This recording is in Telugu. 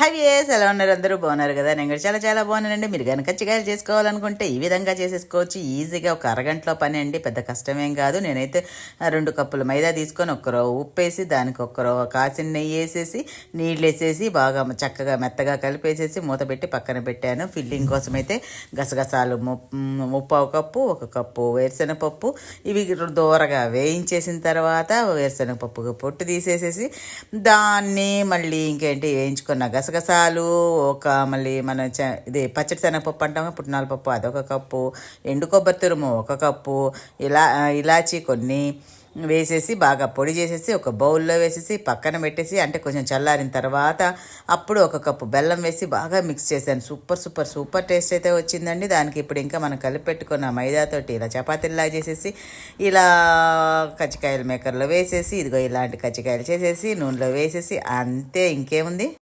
హైవేస్ ఎలా ఉన్నారు? అందరూ బాగున్నారు కదా? నేను కూడా చాలా చాలా బాగున్నానండి. మీరు కనుక కజ్జికాయలు చేసుకోవాలనుకుంటే ఈ విధంగా చేసేసుకోవచ్చు. ఈజీగా ఒక అరగంటలో పని అండి, పెద్ద కష్టమేం కాదు. నేనైతే 2 కప్పులు మైదా తీసుకొని ఒక్కరో ఉప్పు వేసి దానికి ఒక్కరో కాసిన నెయ్యి వేసేసి నీళ్ళు వేసేసి బాగా చక్కగా మెత్తగా కలిపేసేసి మూత పెట్టి పక్కన పెట్టాను. ఫిల్లింగ్ కోసం అయితే గసగసాలు 3/4 కప్పు, 1 కప్పు వేరుశనగపప్పు, ఇవి దూరగా వేయించేసిన తర్వాత వేరుశనగపప్పు పొట్టు తీసేసేసి దాన్ని మళ్ళీ ఇంకేంటి వేయించుకున్న గసగసాలు మళ్ళీ మన ఇది పచ్చడి శనగపప్పు అంటాం, పుట్నాల పప్పు అదొక కప్పు, ఎండు కొబ్బరి తురుము 1 కప్పు, ఇలాచీ కొన్ని వేసేసి బాగా పొడి చేసేసి ఒక బౌల్లో వేసేసి పక్కన పెట్టేసి, అంటే కొంచెం చల్లారిన తర్వాత అప్పుడు 1 కప్పు బెల్లం వేసి బాగా మిక్స్ చేశాను. సూపర్ టేస్ట్ అయితే వచ్చిందండి. దానికి ఇప్పుడు ఇంకా మనం కలిపి పెట్టుకున్న మైదాతోటి ఇలా చపాతీలా చేసేసి ఇలా కజ్జికాయల మేకర్లో వేసేసి ఇదిగో ఇలాంటి కజ్జికాయలు చేసేసి నూనెలో వేసేసి అంతే, ఇంకేముంది.